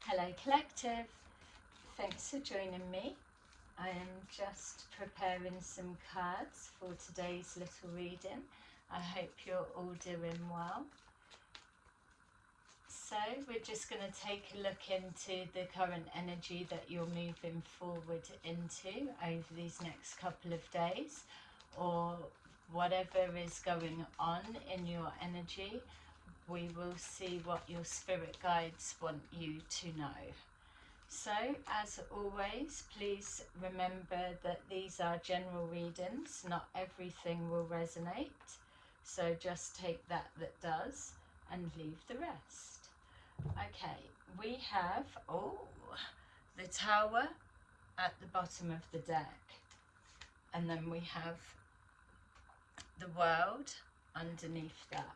Hello Collective, thanks for joining me. I am just preparing some cards for today's little reading. I hope you're all doing well. So we're just going to take a look into the current energy that you're moving forward into over these next couple of days, or whatever is going on in your energy. We will see what your spirit guides want you to know. So, as always, please remember that these are general readings, not everything will resonate. So just take that does and leave the rest. Okay, we have, the Tower at the bottom of the deck. And then we have the World underneath that.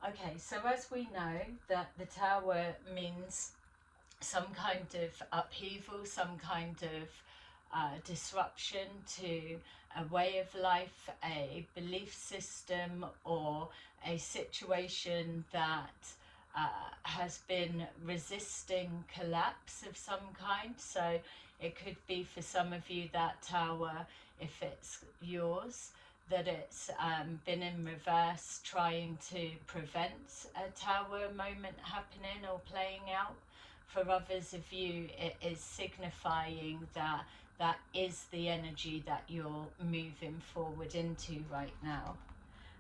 Okay, so as we know that the Tower means some kind of upheaval, some kind of disruption to a way of life, a belief system, or a situation that has been resisting collapse of some kind. So it could be for some of you that Tower, if it's yours, that it's been in reverse, trying to prevent a Tower moment happening or playing out. For others of you, it is signifying that that is the energy that you're moving forward into right now.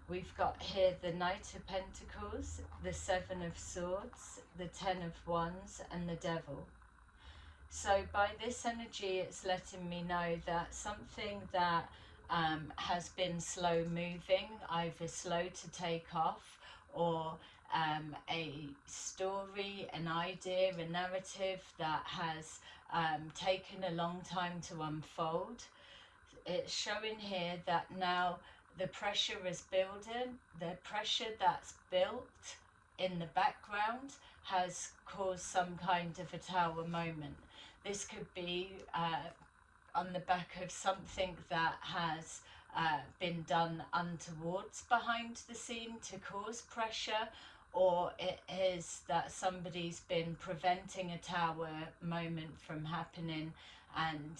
We've got here the Knight of Pentacles, the Seven of Swords, the Ten of Wands, and the Devil. So by this energy, it's letting me know that something that has been slow moving, either slow to take off, or a story, an idea, a narrative that has taken a long time to unfold. It's showing here that now the pressure is building. The pressure that's built in the background has caused some kind of a Tower moment. This could be on the back of something that has been done untowards behind the scene to cause pressure, or it is that somebody's been preventing a Tower moment from happening and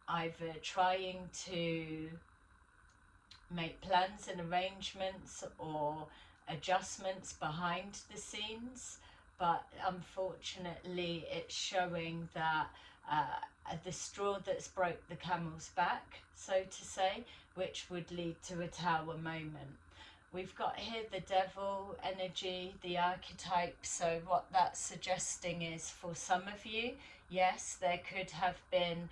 either trying to make plans and arrangements or adjustments behind the scenes, but unfortunately it's showing that the straw that's broke the camel's back, so to say, which would lead to a Tower moment. We've got here the Devil energy, the archetype. So what that's suggesting is, for some of you, yes, there could have been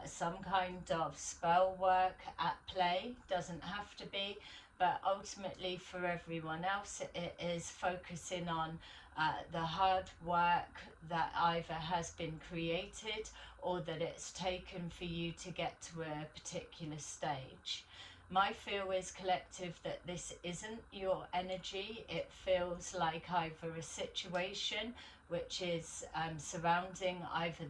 some kind of spell work at play. Doesn't have to be, but ultimately for everyone else, it is focusing on the hard work that either has been created or that it's taken for you to get to a particular stage. My feel is, Collective, that this isn't your energy. It feels like either a situation which is surrounding either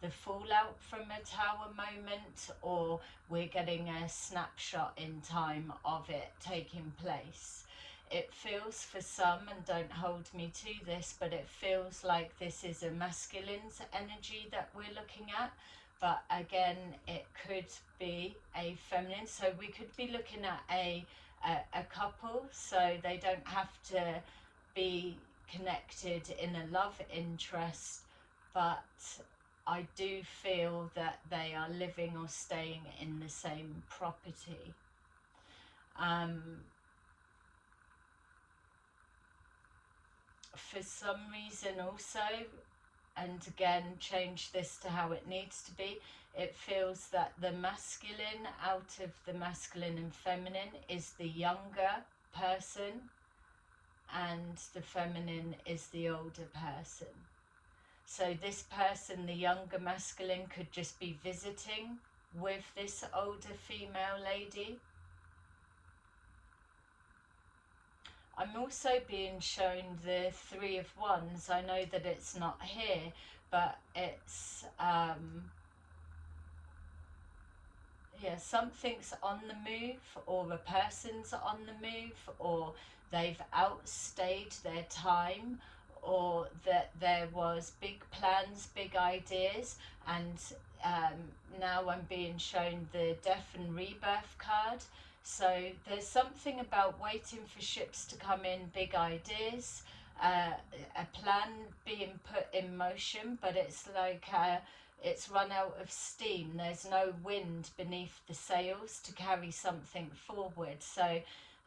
the fallout from a Tower moment, or we're getting a snapshot in time of it taking place. It feels for some, and don't hold me to this, but it feels like this is a masculine's energy that we're looking at. But again, it could be a feminine. So we could be looking at a couple, so they don't have to be connected in a love interest, but I do feel that they are living or staying in the same property. For some reason also, and again, change this to how it needs to be, it feels that the masculine out of the masculine and feminine is the younger person, and the feminine is the older person. So this person, the younger masculine, could just be visiting with this older female lady. I'm also being shown the Three of Wands. I know that it's not here, but it's something's on the move, or a person's on the move, or they've outstayed their time, or that there was big plans, big ideas, and now I'm being shown the death and rebirth card. So there's something about waiting for ships to come in, big ideas, a plan being put in motion, but it's like it's run out of steam. There's no wind beneath the sails to carry something forward. So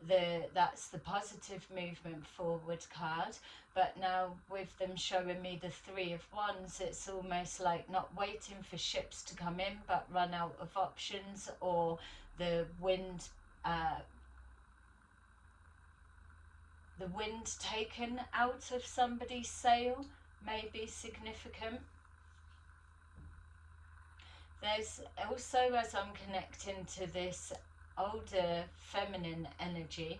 that's the positive movement forward card. But now with them showing me the Three of Wands, it's almost like not waiting for ships to come in, but run out of options, or the wind taken out of somebody's sail may be significant. There's also, as I'm connecting to this older feminine energy,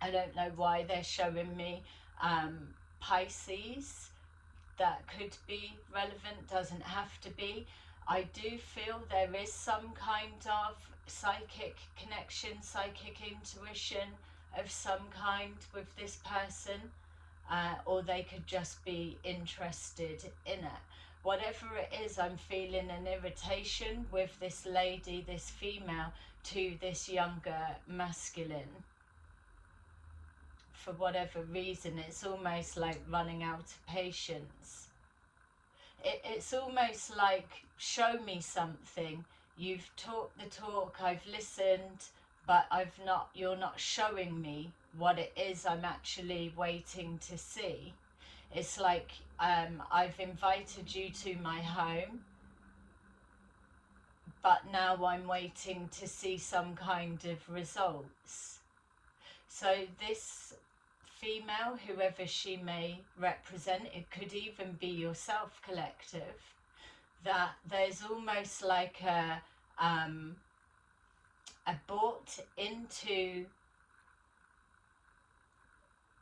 I don't know why they're showing me Pisces. That could be relevant, doesn't have to be. I do feel there is some kind of psychic connection, psychic intuition of some kind with this person, or they could just be interested in it. Whatever it is, I'm feeling an irritation with this lady, this female, to this younger masculine. For whatever reason, it's almost like running out of patience. It's almost like, show me something. You've talked the talk, I've listened, but you're not showing me what it is I'm actually waiting to see. It's like I've invited you to my home, but now I'm waiting to see some kind of results. So this female, whoever she may represent, it could even be yourself, collective, that there's almost like a bought into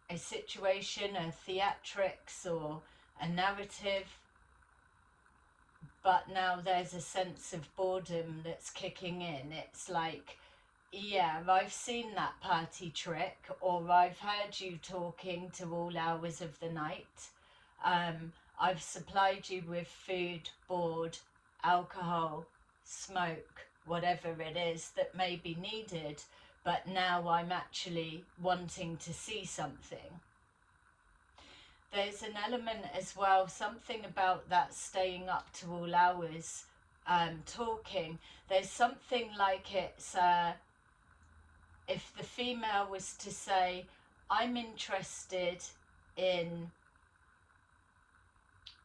a situation, a theatrics or a narrative, but now there's a sense of boredom that's kicking in. It's like, yeah, I've seen that party trick, or I've heard you talking to all hours of the night. I've supplied you with food, board, alcohol, smoke, whatever it is that may be needed, but now I'm actually wanting to see something. There's an element as well, something about that staying up to all hours, talking. There's something like it's, if the female was to say, I'm interested in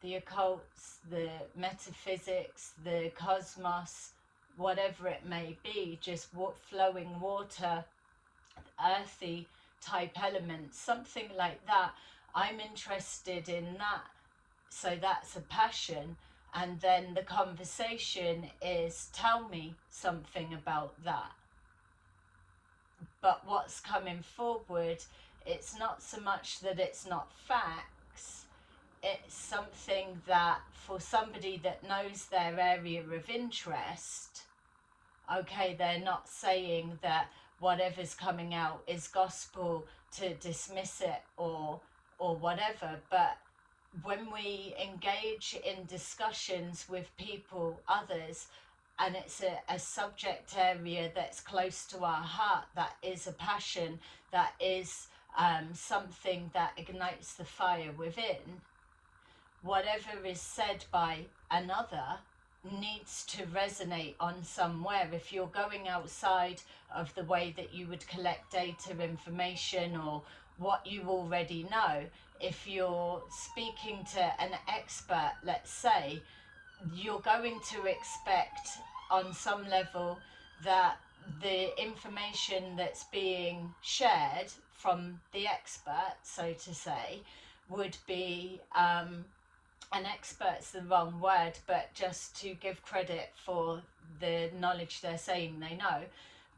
the occults, the metaphysics, the cosmos, whatever it may be, just flowing water, earthy type elements, something like that. I'm interested in that. So that's a passion. And then the conversation is, tell me something about that. But what's coming forward, it's not so much that it's not facts, it's something that for somebody that knows their area of interest, okay, they're not saying that whatever's coming out is gospel to dismiss it or whatever, but when we engage in discussions with people, others, and it's a subject area that's close to our heart, that is a passion, that is something that ignites the fire within, whatever is said by another needs to resonate on somewhere. If you're going outside of the way that you would collect data, information, or what you already know, if you're speaking to an expert, let's say, you're going to expect on some level that the information that's being shared from the expert, so to say, would be an expert's the wrong word, but just to give credit for the knowledge they're saying they know.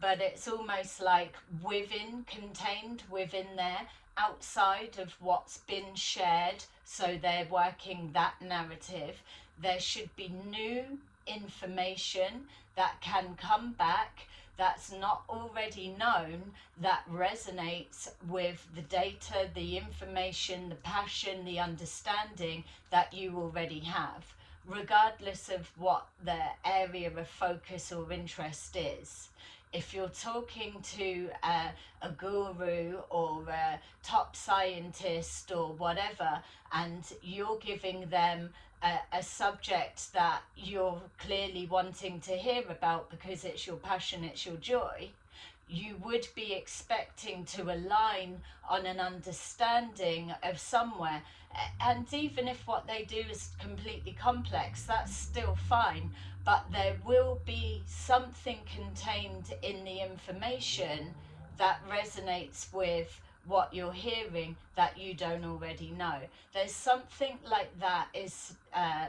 But it's almost like contained within there, outside of what's been shared, so they're working that narrative. There should be new information that can come back, that's not already known, that resonates with the data, the information, the passion, the understanding that you already have, regardless of what the area of focus or interest is. If you're talking to a guru or a top scientist or whatever, and you're giving them a subject that you're clearly wanting to hear about because it's your passion, it's your joy, you would be expecting to align on an understanding of somewhere. And even if what they do is completely complex, that's still fine. But there will be something contained in the information that resonates with what you're hearing that you don't already know. There's something like that is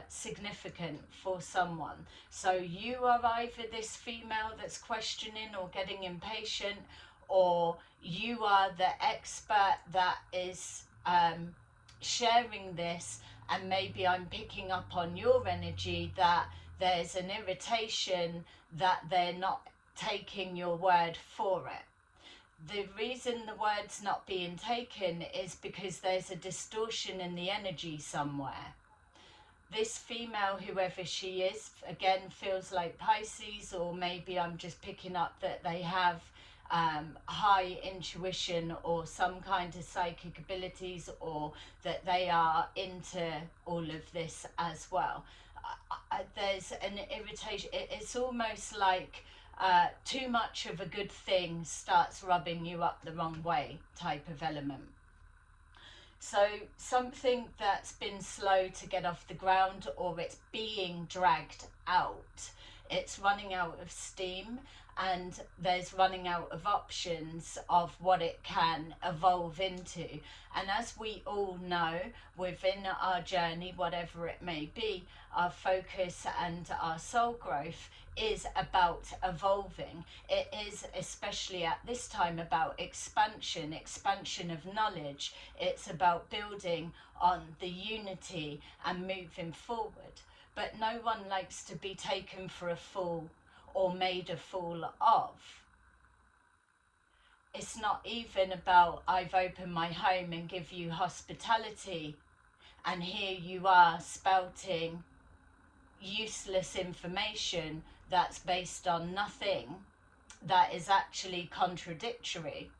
significant for someone. So you are either this female that's questioning or getting impatient, or you are the expert that is sharing this, and maybe I'm picking up on your energy that there's an irritation that they're not taking your word for it. The reason the word's not being taken is because there's a distortion in the energy somewhere. This female, whoever she is, again, feels like Pisces, or maybe I'm just picking up that they have high intuition or some kind of psychic abilities, or that they are into all of this as well. There's an irritation. It's almost like too much of a good thing starts rubbing you up the wrong way type of element. So something that's been slow to get off the ground, or it's being dragged out, it's running out of steam, and there's running out of options of what it can evolve into. And as we all know, within our journey, whatever it may be, our focus and our soul growth is about evolving. It is, especially at this time, about expansion of knowledge. It's about building on the unity and moving forward. But no one likes to be taken for a fool or made a fool of. It's not even about I've opened my home and give you hospitality, and here you are spouting useless information that's based on nothing, that is actually contradictory.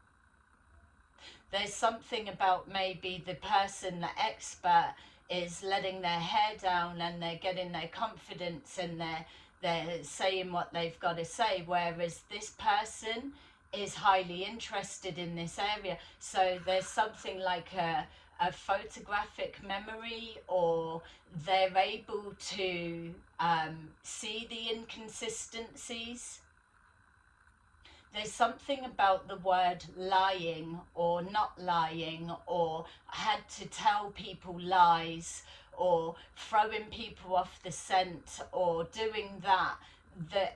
There's something about maybe the person, the expert, is letting their hair down and they're getting their confidence and they're saying what they've got to say, whereas this person is highly interested in this area. So there's something like a photographic memory, or they're able to see the inconsistencies. There's something about the word lying or not lying, or had to tell people lies, or throwing people off the scent, or doing that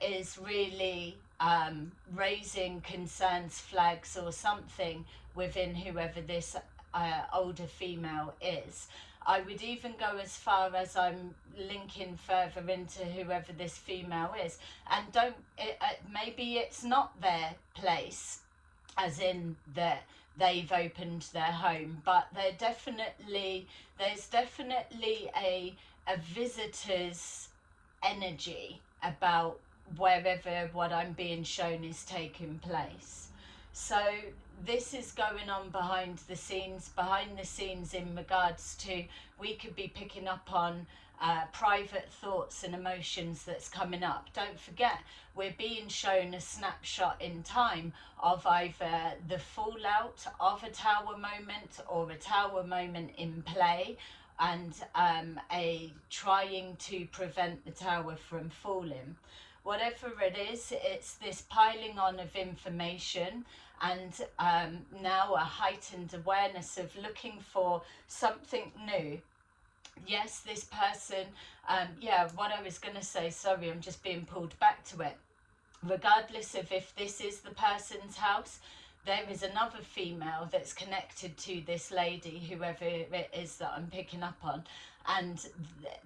is really raising concerns, flags, or something within whoever this older female is. I would even go as far as I'm linking further into whoever this female is, and maybe it's not their place, as in that they've opened their home, but there's definitely a visitor's energy about wherever what I'm being shown is taking place. So this is going on behind the scenes in regards to, we could be picking up on private thoughts and emotions that's coming up. Don't forget, we're being shown a snapshot in time of either the fallout of a tower moment, or a tower moment in play, and a trying to prevent the tower from falling. Whatever it is, it's this piling on of information, and now a heightened awareness of looking for something new. Yes, this person, what I was going to say, sorry, I'm just being pulled back to it. Regardless of if this is the person's house, there is another female that's connected to this lady, whoever it is that I'm picking up on. And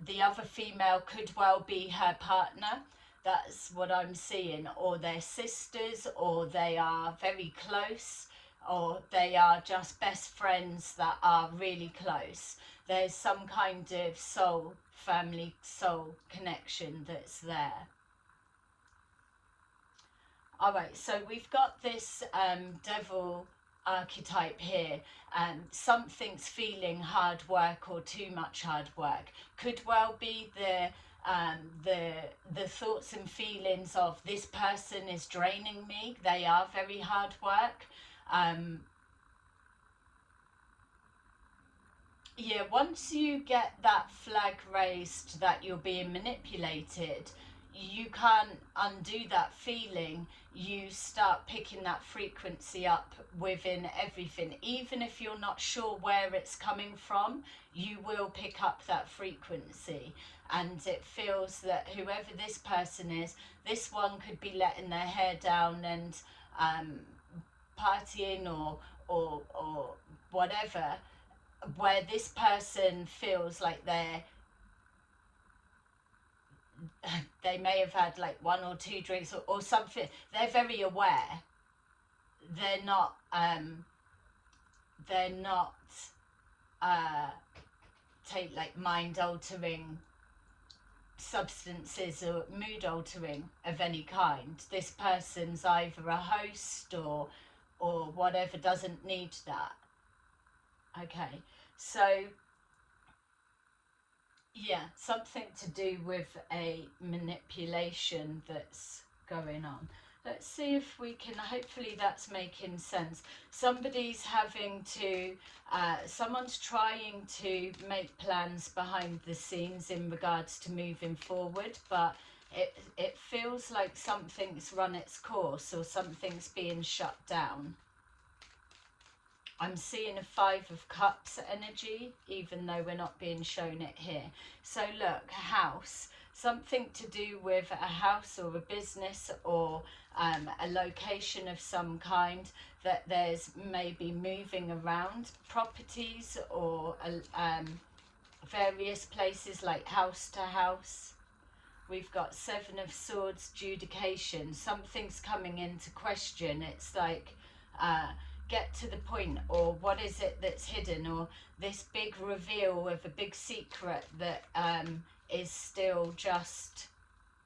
the other female could well be her partner. That's what I'm seeing. Or they're sisters, or they are very close, or they are just best friends that are really close. There's some kind of soul, family soul connection that's there. All right, so we've got this devil archetype here. Something's feeling hard work or too much hard work. Could well be the thoughts and feelings of this person is draining me. They are very hard work. Yeah, once you get that flag raised that you're being manipulated, you can't undo that feeling. You start picking that frequency up within everything. Even if you're not sure where it's coming from, you will pick up that frequency. And it feels that whoever this person is, this one could be letting their hair down and partying or whatever, where this person feels like they may have had like 1 or 2 drinks or something. They're very aware. They're not take like mind altering substances or mood altering of any kind. This person's either a host or whatever, doesn't need that. Okay, so yeah, something to do with a manipulation that's going on. Let's see if we can, hopefully that's making sense. Somebody's having to, someone's trying to make plans behind the scenes in regards to moving forward, but it feels like something's run its course or something's being shut down. I'm seeing a 5 of Cups energy, even though we're not being shown it here. So look, house, something to do with a house or a business or a location of some kind, that there's maybe moving around properties or various places like house to house. We've got 7 of Swords, judication. Something's coming into question. It's like... get to the point, or what is it that's hidden, or this big reveal of a big secret that is still just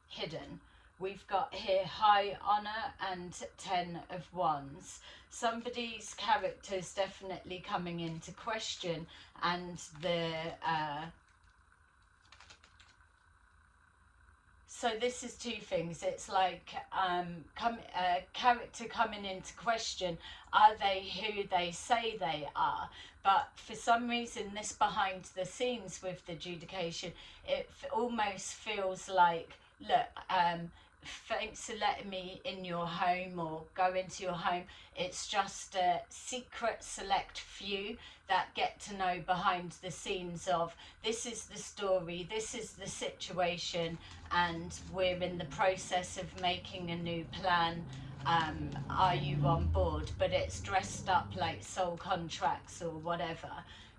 hidden. We've got here high honor and 10 of Wands. Somebody's character is definitely coming into question, and the so this is 2 things. It's like character coming into question. Are they who they say they are? But for some reason, this behind the scenes with the adjudication, it almost feels like, look, thanks for letting me in your home or go into your home. It's just a secret select few that get to know behind the scenes of, this is the story, this is the situation, and we're in the process of making a new plan. Are you on board? But it's dressed up like soul contracts or whatever.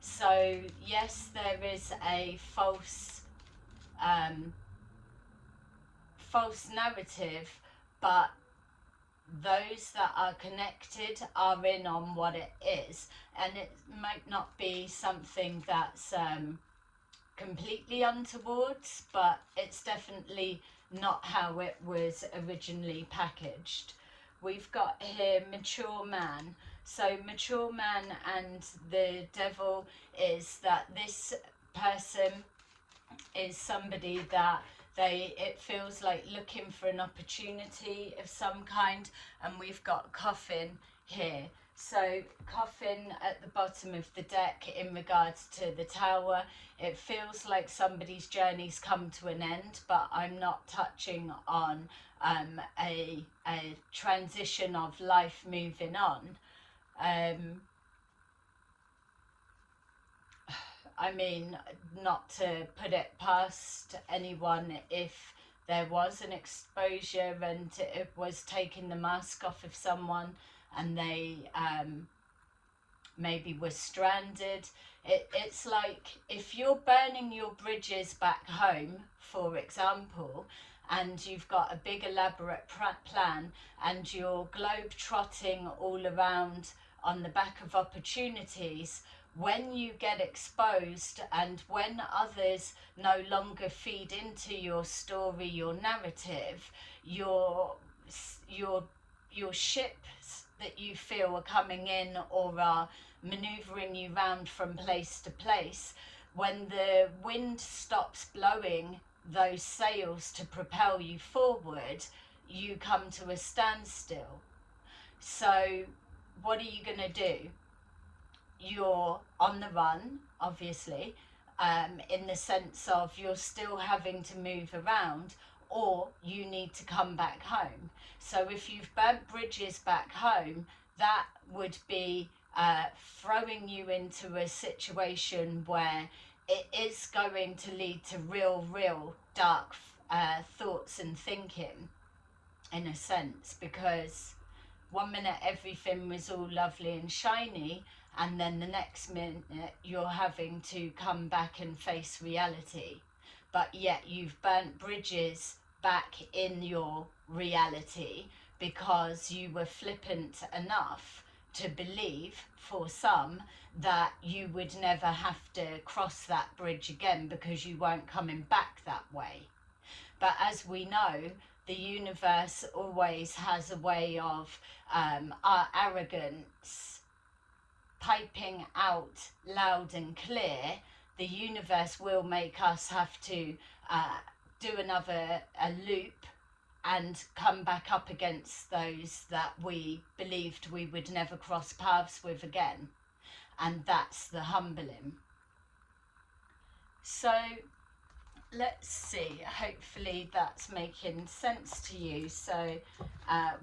So yes, there is a false narrative, but those that are connected are in on what it is, and it might not be something that's completely untoward, but it's definitely not how it was originally packaged. We've got here mature man. So mature man and the devil is that this person is somebody that it feels like looking for an opportunity of some kind, and we've got coffin here. So coffin at the bottom of the deck in regards to the tower. It feels like somebody's journey's come to an end, but I'm not touching on a transition of life moving on. I mean, not to put it past anyone if there was an exposure and it was taking the mask off of someone and they maybe were stranded. It's like if you're burning your bridges back home, for example, and you've got a big elaborate plan, and you're globe trotting all around on the back of opportunities, when you get exposed and when others no longer feed into your story, your narrative, your ships that you feel are coming in or are maneuvering you round from place to place, when the wind stops blowing those sails to propel you forward, you come to a standstill. So what are you going to do? You're on the run, obviously, in the sense of you're still having to move around, or you need to come back home. So if you've burnt bridges back home, that would be throwing you into a situation where it is going to lead to real dark thoughts and thinking, in a sense, because one minute everything was all lovely and shiny, and then the next minute you're having to come back and face reality. But yet you've burnt bridges back in your reality because you were flippant enough to believe, for some, that you would never have to cross that bridge again because you weren't coming back that way. But as we know, the universe always has a way of our arrogance piping out loud and clear. The universe will make us have to do a loop and come back up against those that we believed we would never cross paths with again. And that's the humbling. So let's see, hopefully that's making sense to you. So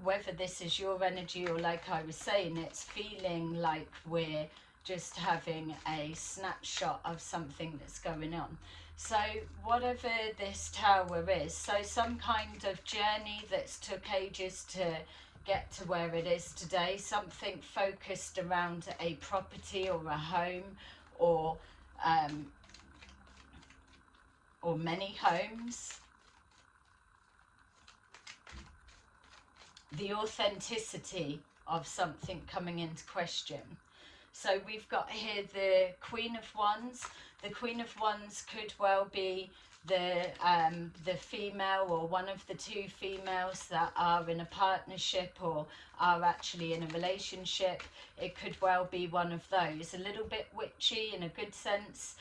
whether this is your energy or, like I was saying, it's feeling like we're just having a snapshot of something that's going on. So whatever this tower is, so some kind of journey that's took ages to get to where it is today, something focused around a property or a home, or many homes. The authenticity of something coming into question. So we've got here the Queen of Wands. The Queen of Wands could well be the female, or one of the two females that are in a partnership or are actually in a relationship. It could well be one of those. A little bit witchy in a good sense,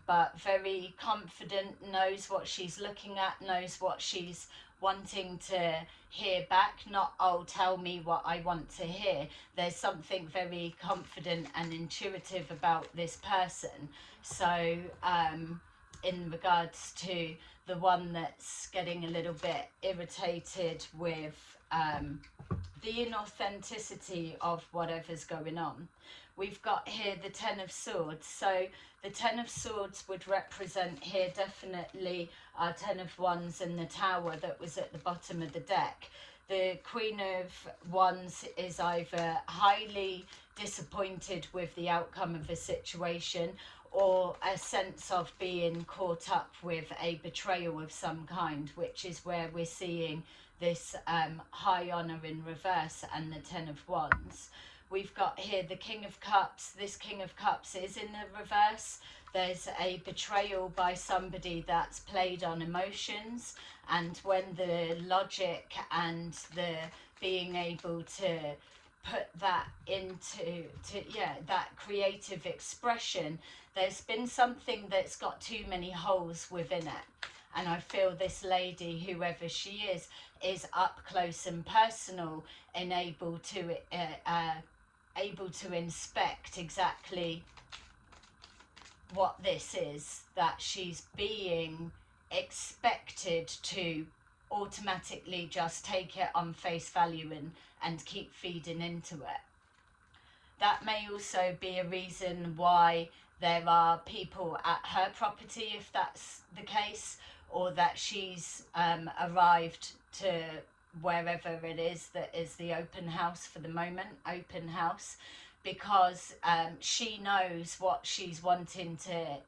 but very confident, knows what she's looking at, knows what she's wanting to hear back. Not, oh, tell me what I want to hear. There's something very confident and intuitive about this person. So in regards to the one that's getting a little bit irritated with the inauthenticity of whatever's going on, we've got here the Ten of Swords. So the Ten of Swords would represent here definitely our Ten of Wands in the tower that was at the bottom of the deck. The Queen of Wands is either highly disappointed with the outcome of a situation, or a sense of being caught up with a betrayal of some kind, which is where we're seeing this high honour in reverse and the Ten of Wands. We've got here the King of Cups. This King of Cups is in the reverse. There's a betrayal by somebody that's played on emotions, and when the logic and the being able to put that into that creative expression, there's been something that's got too many holes within it. And I feel this lady, whoever she is up close and personal and able to inspect exactly what this is, that she's being expected to automatically just take it on face value and keep feeding into it. That may also be a reason why there are people at her property, if that's the case, or that she's arrived to wherever it is that is the open house for the moment, open house, because she knows what she's wanting to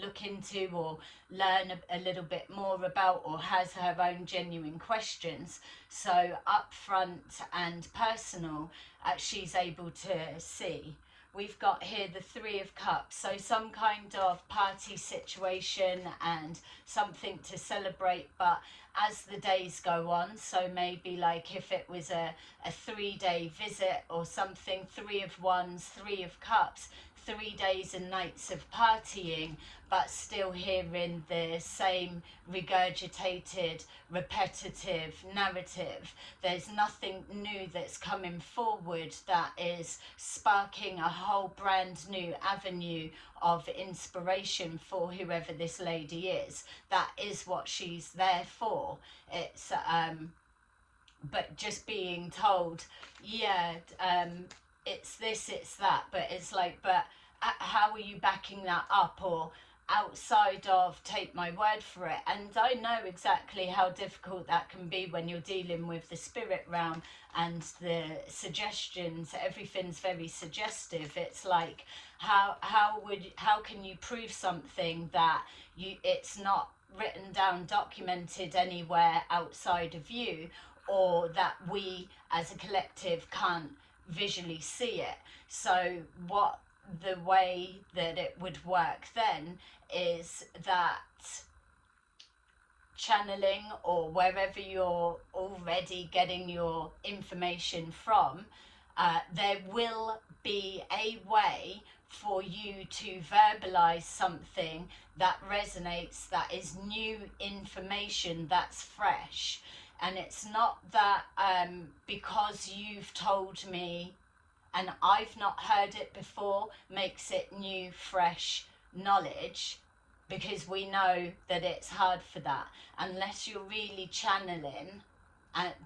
look into or learn a little bit more about, or has her own genuine questions. So upfront and personal, she's able to see. We've got here the Three of Cups, so some kind of party situation and something to celebrate, but as the days go on, so maybe like if it was a 3-day visit or something, Three of Wands, Three of Cups, 3 days and nights of partying, but still hearing the same regurgitated, repetitive narrative. There's nothing new that's coming forward that is sparking a whole brand new avenue of inspiration for whoever this lady is. That is what she's there for. It's but just being told, yeah, it's this, it's that, but it's like, but how are you backing that up? Or outside of take my word for it. And I know exactly how difficult that can be when you're dealing with the spirit realm and the suggestions. Everything's very suggestive. It's like, how can you prove something that it's not written down, documented anywhere outside of you, or that we as a collective can't visually see it? So what the way that it would work then is that channeling, or wherever you're already getting your information from, there will be a way for you to verbalize something that resonates, that is new information, that's fresh. And it's not that because you've told me and I've not heard it before makes it new, fresh knowledge, because we know that it's hard for that unless you're really channeling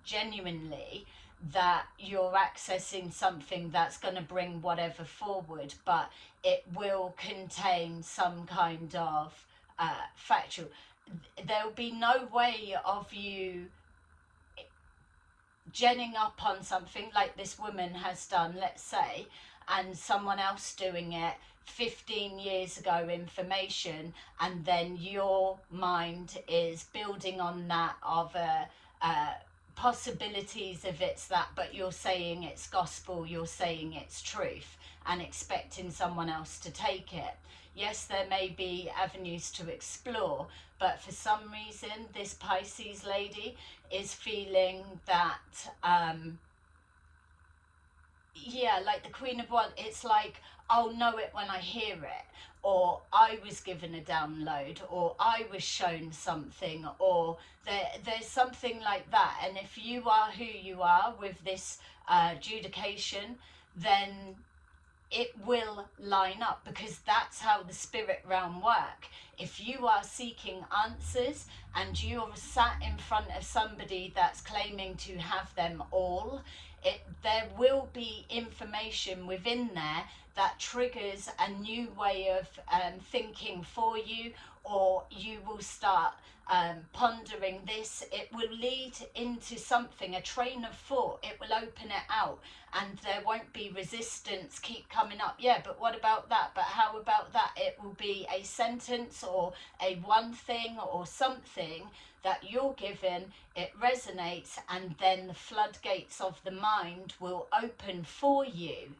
genuinely, that you're accessing something that's going to bring whatever forward, but it will contain some kind of factual. There'll be no way of you genning up on something like this woman has done, let's say, and someone else doing it 15 years ago information, and then your mind is building on that of possibilities of it's that, but you're saying it's gospel, you're saying it's truth, and expecting someone else to take it. Yes, there may be avenues to explore, but for some reason this Pisces lady is feeling that yeah, like the Queen of Wands, it's like, I'll know it when I hear it, or I was given a download, or I was shown something, or there's something like that. And if you are who you are with this adjudication, then it will line up, because that's how the spirit realm work. If you are seeking answers and you're sat in front of somebody that's claiming to have them all, there will be information within there that triggers a new way of thinking for you, or you will start pondering this. It will lead into something, a train of thought. It will open it out, and there won't be resistance keep coming up. Yeah, but what about that? But how about that? It will be a sentence or a one thing or something that you're given, it resonates, and then the floodgates of the mind will open for you.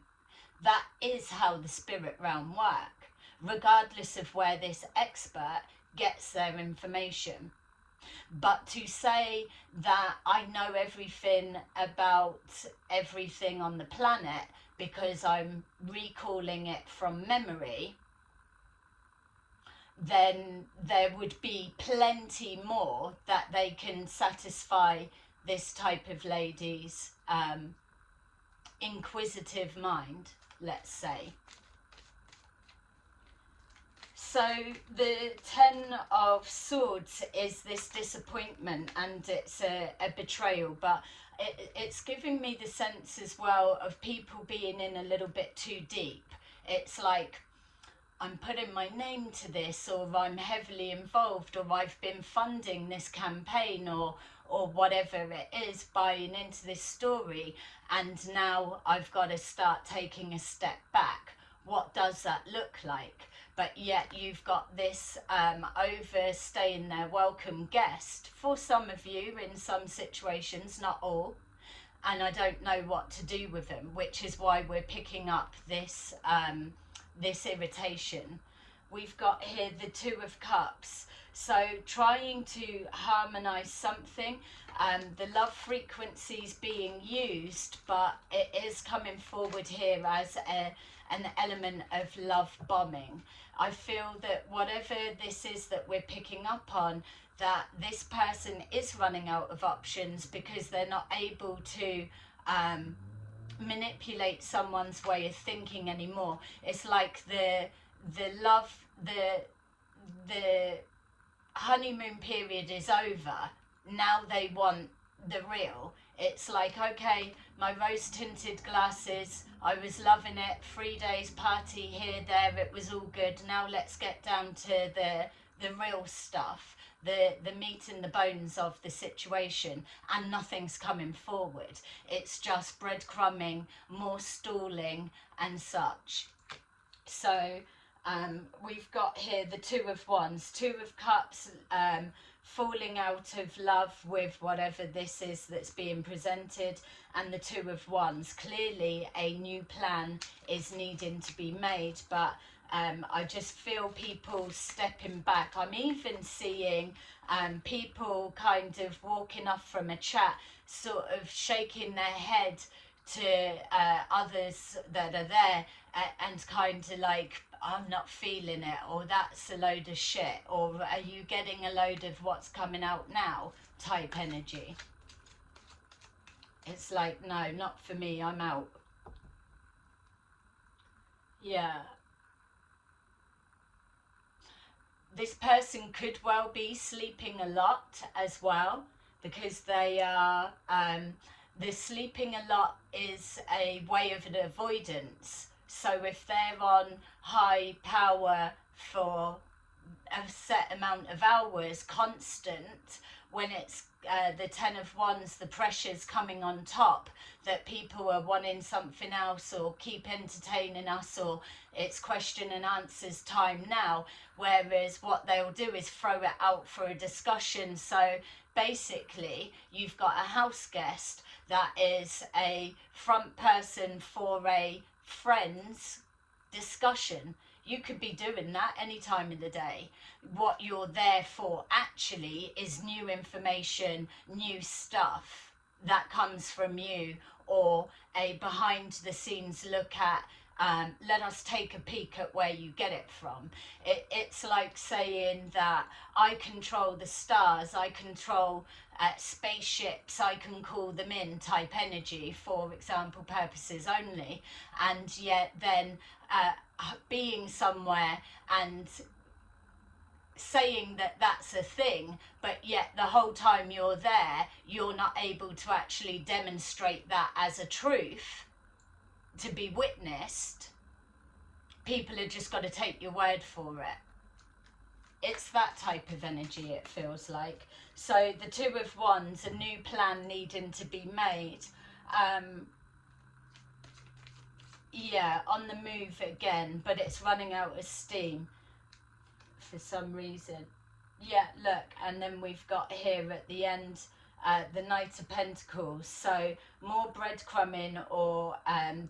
That is how the spirit realm work, regardless of where this expert gets their information. But to say that I know everything about everything on the planet because I'm recalling it from memory, then there would be plenty more that they can satisfy this type of lady's inquisitive mind, let's say. So the Ten of Swords is this disappointment, and it's a betrayal, but it's giving me the sense as well of people being in a little bit too deep. It's like, I'm putting my name to this, or I'm heavily involved, or I've been funding this campaign, or or whatever it is, buying into this story, and now I've got to start taking a step back. What does that look like? But yet you've got this overstaying their welcome guest for some of you in some situations, not all, and I don't know what to do with them, which is why we're picking up this this irritation. We've got here the Two of Cups, so trying to harmonize something. The love frequencies being used, but it is coming forward here as an element of love bombing. I feel that whatever this is that we're picking up on, that this person is running out of options because they're not able to manipulate someone's way of thinking anymore. It's like the love, the honeymoon period is over. Now they want the real. It's like, okay, my rose tinted glasses, I was loving it, 3 days party here, there, it was all good. Now let's get down to the real stuff, the meat and the bones of the situation, and nothing's coming forward. It's just breadcrumbing, more stalling and such. So we've got here the Two of Wands, Two of Cups, falling out of love with whatever this is that's being presented, and the Two of Wands. Clearly a new plan is needing to be made, but I just feel people stepping back. I'm even seeing people kind of walking off from a chat, sort of shaking their head to others that are there, and kind of like, I'm not feeling it, or that's a load of shit, or are you getting a load of what's coming out now type energy. It's like, no, not for me, I'm out. Yeah. This person could well be sleeping a lot as well, because they are, the sleeping a lot is a way of an avoidance. So if they're on high power for a set amount of hours, constant, when it's the Ten of Wands, the pressure's coming on top, that people are wanting something else, or keep entertaining us, or it's question and answers time now, whereas what they'll do is throw it out for a discussion. So basically you've got a house guest that is a front person for a friend's discussion. You could be doing that any time of the day. What you're there for actually is new information, new stuff that comes from you, or a behind the scenes look at, let us take a peek at where you get it from. It's like saying that I control the stars, I control spaceships, I can call them in type energy for example purposes only, and yet then being somewhere and saying that that's a thing, but yet the whole time you're there, you're not able to actually demonstrate that as a truth to be witnessed. People have just got to take your word for it. It's that type of energy, it feels like. So the Two of Wands, a new plan needing to be made. Yeah, on the move again, but it's running out of steam for some reason. Yeah, look, and then we've got here at the end the Knight of Pentacles. So more breadcrumbing, or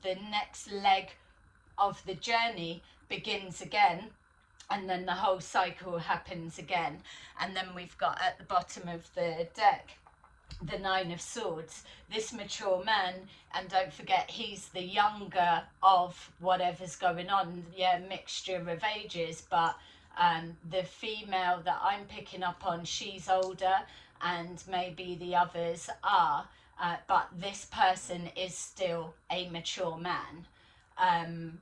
the next leg of the journey begins again, and then the whole cycle happens again. And then we've got at the bottom of the deck the Nine of Swords, this mature man, and don't forget he's the younger of whatever's going on. Yeah, mixture of ages, but the female that I'm picking up on, she's older, and maybe the others are, but this person is still a mature man.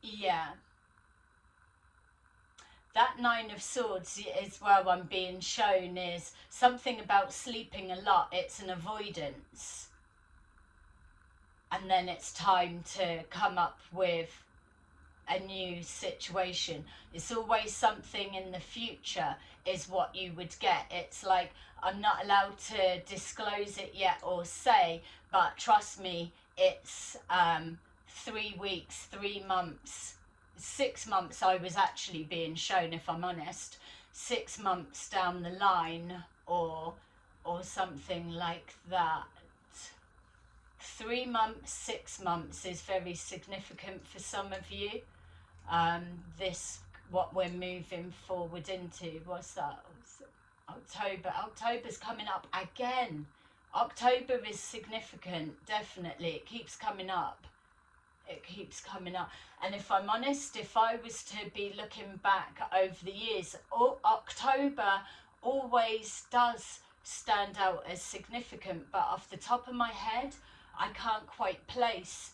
Yeah. That Nine of Swords is where I'm being shown is something about sleeping a lot. It's an avoidance. And then it's time to come up with a new situation. It's always something in the future is what you would get. It's like, I'm not allowed to disclose it yet or say, but trust me, it's 3 weeks, 3 months, 6 months I was actually being shown, if I'm honest, 6 months down the line, or something like that. 3 months, 6 months is very significant for some of you. This, what we're moving forward into, what's that? October. October's coming up again. October is significant, definitely. It keeps coming up. It keeps coming up. And if I'm honest, if I was to be looking back over the years, October always does stand out as significant, but off the top of my head, I can't quite place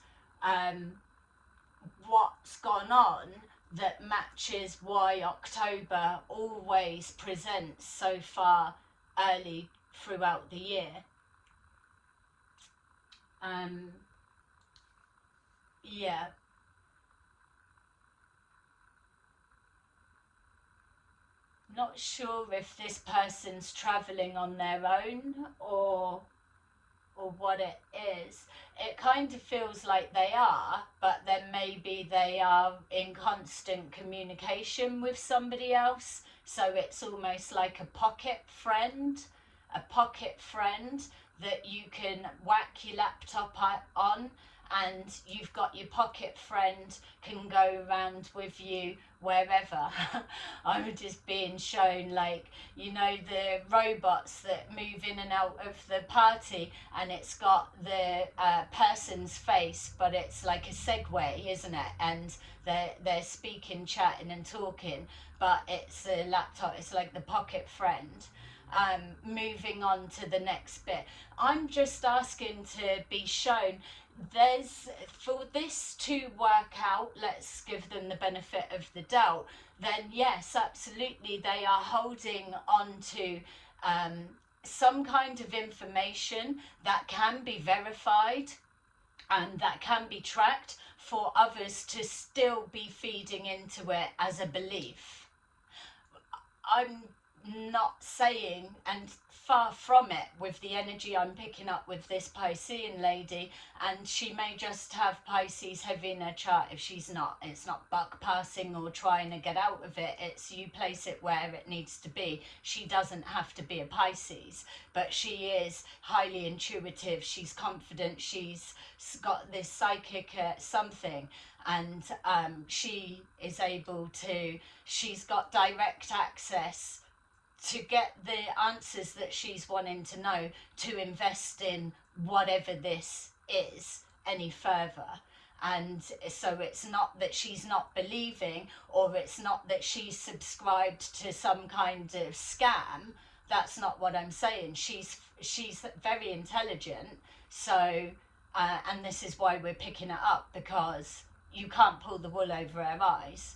what's gone on that matches why October always presents so far early throughout the year. Yeah. Not sure if this person's traveling on their own or what it is. It kind of feels like they are, but then maybe they are in constant communication with somebody else. So it's almost like a pocket friend that you can whack your laptop on, and you've got your pocket friend can go around with you wherever. I'm just being shown, like, you know, the robots that move in and out of the party, and it's got the person's face, but it's like a Segway, isn't it? And they're speaking, chatting and talking, but it's a laptop. It's like the pocket friend. Moving on to the next bit, I'm just asking to be shown, there's, for this to work out, let's give them the benefit of the doubt, then yes, absolutely, they are holding on to some kind of information that can be verified and that can be tracked for others to still be feeding into it as a belief. I'm not saying, and far from it, with the energy I'm picking up with this Piscean lady, and she may just have Pisces heavy in her chart. If she's not, it's not buck passing or trying to get out of it, it's you place it where it needs to be. She doesn't have to be a Pisces, but she is highly intuitive, she's confident, she's got this psychic something, and she is able to, she's got direct access to get the answers that she's wanting to know, to invest in whatever this is any further. And so it's not that she's not believing, or it's not that she's subscribed to some kind of scam. That's not what I'm saying. She's very intelligent. So and this is why we're picking it up, because you can't pull the wool over her eyes.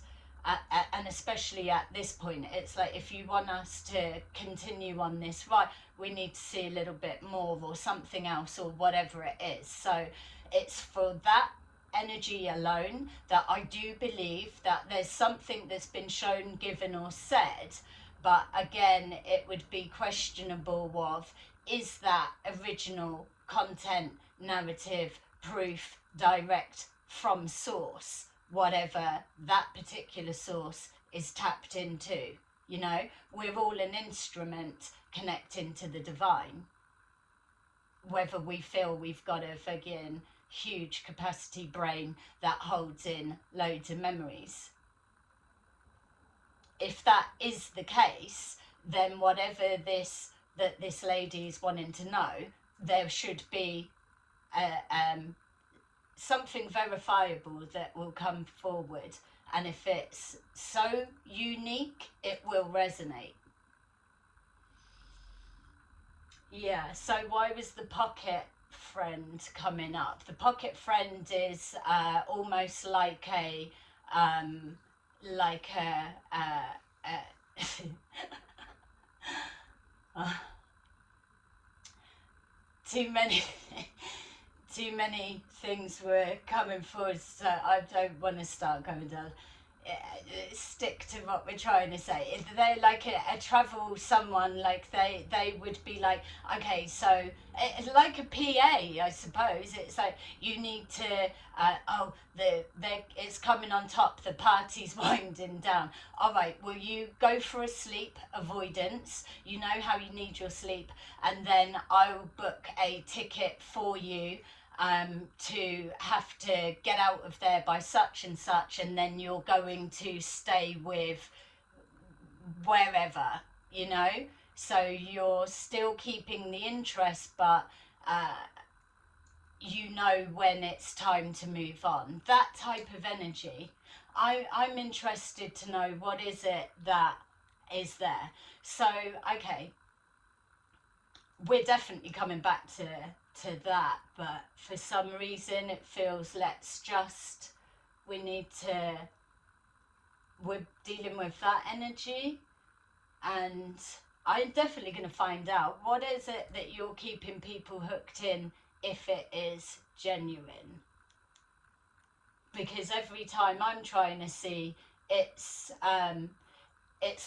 And especially at this point, it's like, if you want us to continue on this, right, we need to see a little bit more or something else or whatever it is. So it's for that energy alone that I do believe that there's something that's been shown, given or said, but again, it would be questionable of, is that original content, narrative, proof, direct from source, whatever that particular source is tapped into. You know, we're all an instrument connecting to the divine, whether we feel we've got a friggin' huge capacity brain that holds in loads of memories. If that is the case, then whatever this lady is wanting to know, there should be something verifiable that will come forward, and if it's so unique, it will resonate. Yeah, so why was the pocket friend coming up? The pocket friend is almost like a too many too many things were coming forward, so I don't want to start going down. Stick to what we're trying to say. If they like a travel someone, like they would be like, okay, so it's like a PA, I suppose. It's like you need to it's coming on top, the party's winding down. All right, will you go for a sleep avoidance? You know how you need your sleep, and then I'll book a ticket for you to have to get out of there by such and such, and then you're going to stay with wherever, you know? So you're still keeping the interest, but you know when it's time to move on. That type of energy. I'm interested to know what is it that is there. So, okay, we're definitely coming back to that, but for some reason it feels we're dealing with that energy, and I'm definitely going to find out what is it that you're keeping people hooked in, if it is genuine, because every time I'm trying to see, it's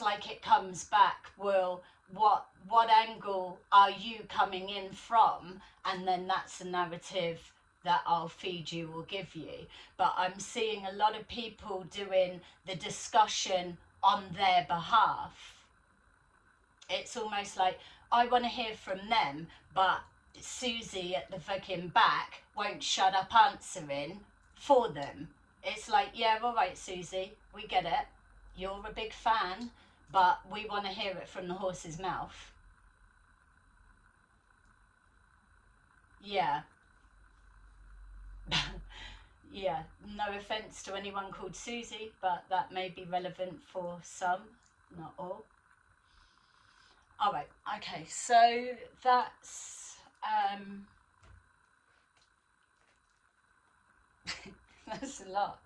like it comes back. Well, what angle are you coming in from? And then that's the narrative that I'll feed you or give you. But I'm seeing a lot of people doing the discussion on their behalf. It's almost like I want to hear from them, but Susie at the fucking back won't shut up answering for them. It's like, yeah, all right, Susie, we get it. You're a big fan, but we want to hear it from the horse's mouth. Yeah. Yeah, no offence to anyone called Susie, but that may be relevant for some, not all. All right, okay, so that's that's a lot.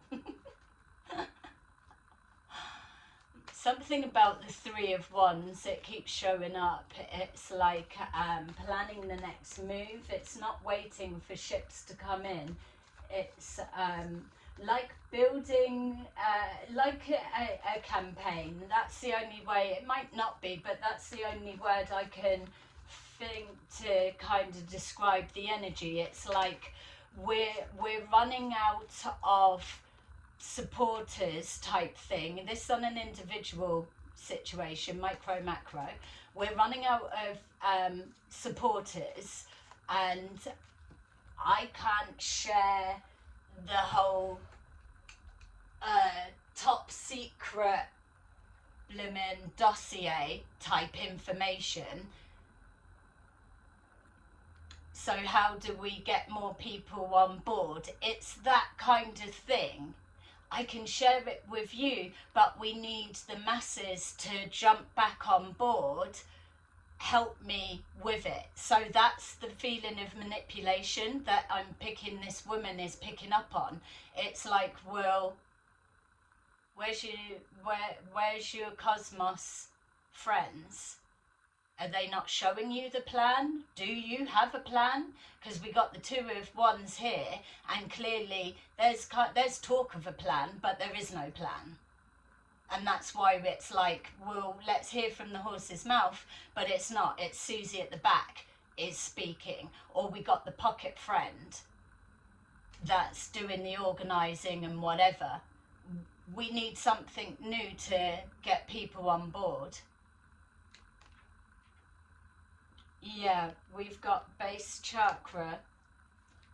Something about the Three of Wands, it keeps showing up. It's like planning the next move. It's not waiting for ships to come in. It's like building, like a campaign. That's the only way. It might not be, but that's the only word I can think to kind of describe the energy. It's like we're running out of supporters type thing. This is on an individual situation, micro, macro. We're running out of supporters, and I can't share the whole top secret blimmin' dossier type information. So how do we get more people on board? It's that kind of thing. I can share it with you, but we need the masses to jump back on board. Help me with it. So that's the feeling of manipulation that I'm picking, this woman is picking up on. It's like, well, where's your cosmos friends? Are they not showing you the plan? Do you have a plan? Because we got the Two of Wands here, and clearly there's talk of a plan, but there is no plan. And that's why it's like, well, let's hear from the horse's mouth, but it's not. It's Susie at the back is speaking, or we got the pocket friend that's doing the organising and whatever. We need something new to get people on board. Yeah, we've got base chakra,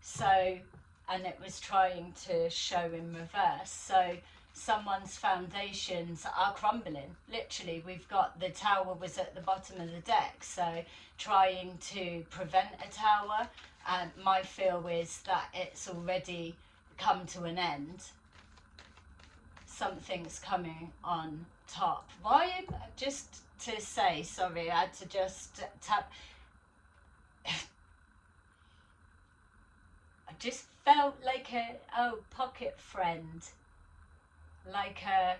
so, and it was trying to show in reverse. So someone's foundations are crumbling. Literally, we've got the tower was at the bottom of the deck, so trying to prevent a tower. My feel is that it's already come to an end. Something's coming on top. Why? Just to say, sorry, I had to just tap. I just felt like a pocket friend, like a,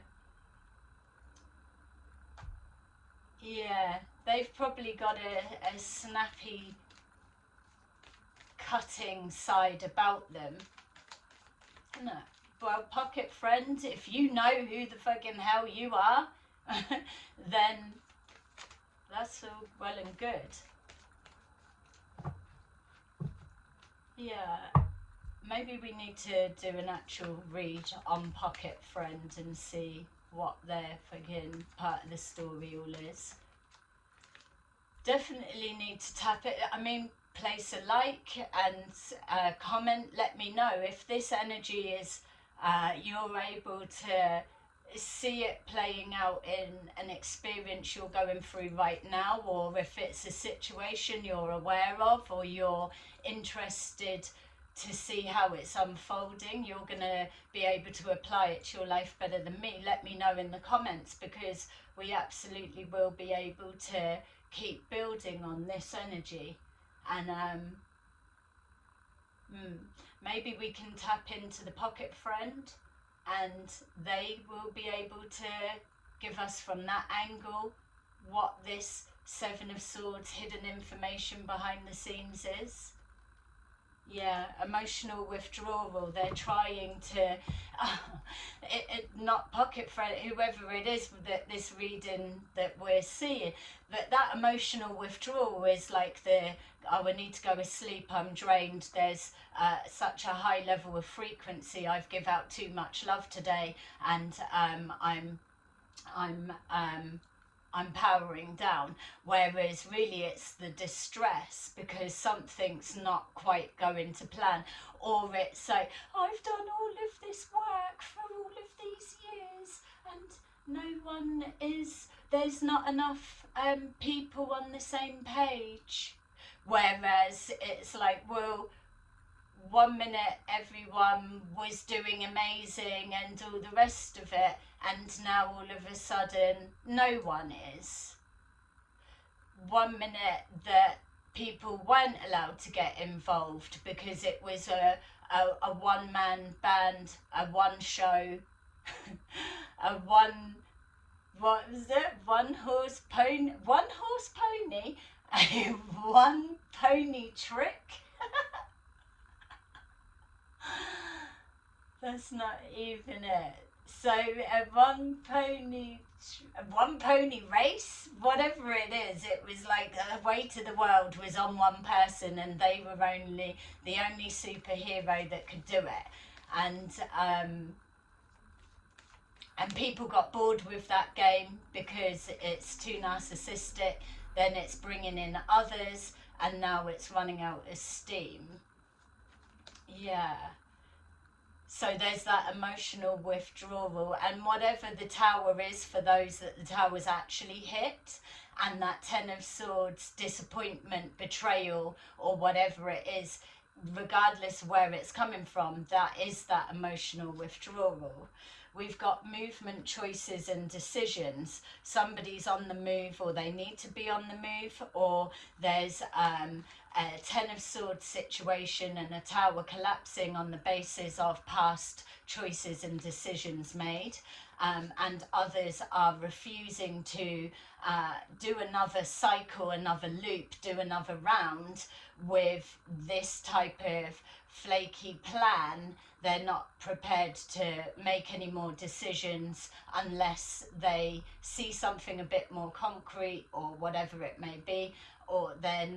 yeah, they've probably got a snappy cutting side about them. No. Well, pocket friend, if you know who the fucking hell you are, then that's all well and good. Yeah, maybe we need to do an actual read on pocket friend and see what their fucking part of the story all is. Definitely need to tap it. I mean, place a like and comment. Let me know if this energy is you're able to see it playing out in an experience you're going through right now, or if it's a situation you're aware of or you're interested to see how it's unfolding. You're going to be able to apply it to your life better than me. Let me know in the comments, because we absolutely will be able to keep building on this energy. And maybe we can tap into the pocket friend and they will be able to give us from that angle what this Seven of Swords hidden information behind the scenes is. Yeah, emotional withdrawal. They're trying to not pocket friend, whoever it is that this reading that we're seeing, that emotional withdrawal is like I need to go to sleep, I'm drained, there's such a high level of frequency, I've give out too much love today, and I'm powering down. Whereas really it's the distress because something's not quite going to plan, or it's like, I've done all of this work for all of these years and there's not enough people on the same page. Whereas it's like, well, 1 minute everyone was doing amazing and all the rest of it, and now all of a sudden no one is. 1 minute that people weren't allowed to get involved because it was a one-man band, a one show, a one, what was it, one horse pony, a one pony trick. That's not even it. So a one pony race, whatever it is, it was like the weight of the world was on one person, and they were the only superhero that could do it. And people got bored with that game because it's too narcissistic. Then it's bringing in others, and now it's running out of steam. Yeah. So there's that emotional withdrawal, and whatever the tower is for those that the tower's actually hit, and that Ten of Swords, disappointment, betrayal, or whatever it is, regardless of where it's coming from, that is that emotional withdrawal. We've got movement, choices and decisions. Somebody's on the move, or they need to be on the move, or there's a Ten of Swords situation and a tower collapsing on the basis of past choices and decisions made. And others are refusing to do another cycle, another loop, do another round with this type of flaky plan. They're not prepared to make any more decisions unless they see something a bit more concrete, or whatever it may be, or they're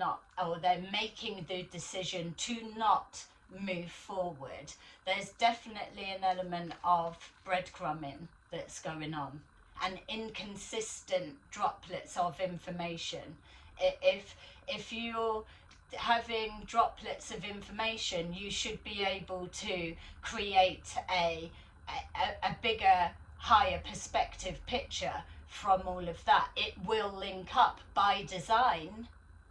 making the decision to not move forward. There's definitely an element of breadcrumbing that's going on, and inconsistent droplets of information. If you're having droplets of information, you should be able to create a bigger, higher perspective picture from all of that. It will link up by design.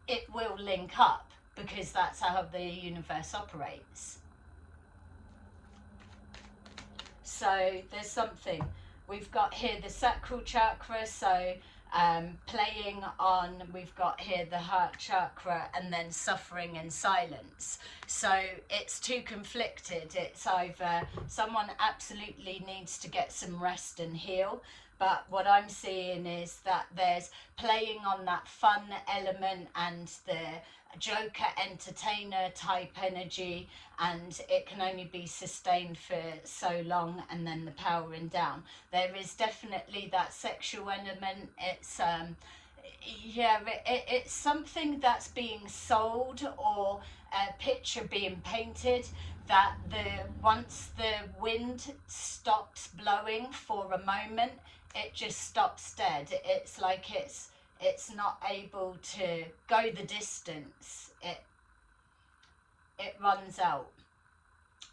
It will link up because that's how the universe operates. So there's something. We've got here the sacral chakra, so playing on, we've got here the heart chakra, and then suffering and silence. So it's too conflicted. It's either someone absolutely needs to get some rest and heal, but what I'm seeing is that there's playing on that fun element and the joker entertainer type energy, and it can only be sustained for so long, and then the powering down. There is definitely that sexual element. It's yeah, it's something that's being sold, or a picture being painted, that once the wind stops blowing for a moment, it just stops dead. It's like it's not able to go the distance. It runs out,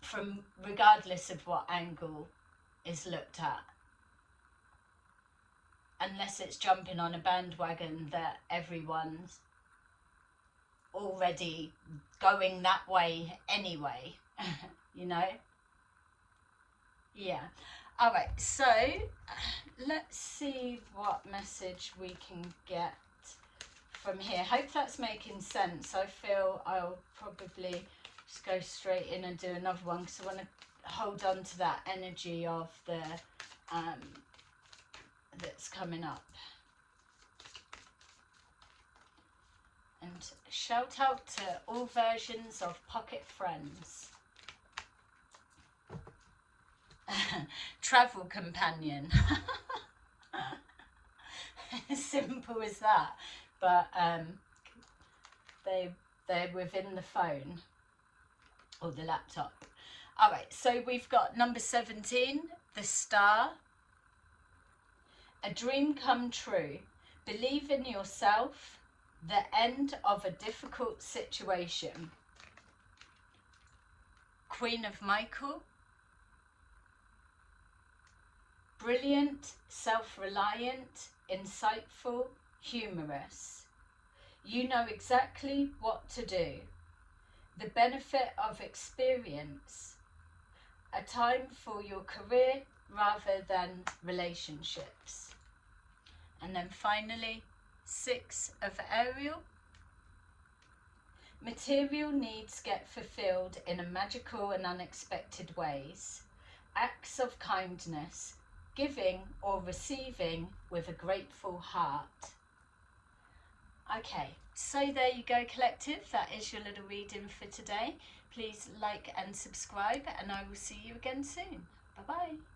from regardless of what angle is looked at, unless it's jumping on a bandwagon that everyone's already going that way anyway. You know. Yeah. All right, so let's see what message we can get from here. Hope that's making sense. I feel I'll probably just go straight in and do another one, because I want to hold on to that energy of the that's coming up. And shout out to all versions of Pocket Friends. Travel companion. Simple as that. But they're within the phone or the laptop. All right, so we've got number 17, the star. A dream come true. Believe in yourself. The end of a difficult situation. Queen of Michael. Brilliant, self-reliant, insightful, humorous. You know exactly what to do. The benefit of experience. A time for your career rather than relationships. And then finally, 6 of Ariel. Material needs get fulfilled in a magical and unexpected ways. Acts of kindness, giving or receiving with a grateful heart. Okay, so there you go, collective. That is your little reading for today. Please like and subscribe, and I will see you again soon. Bye bye.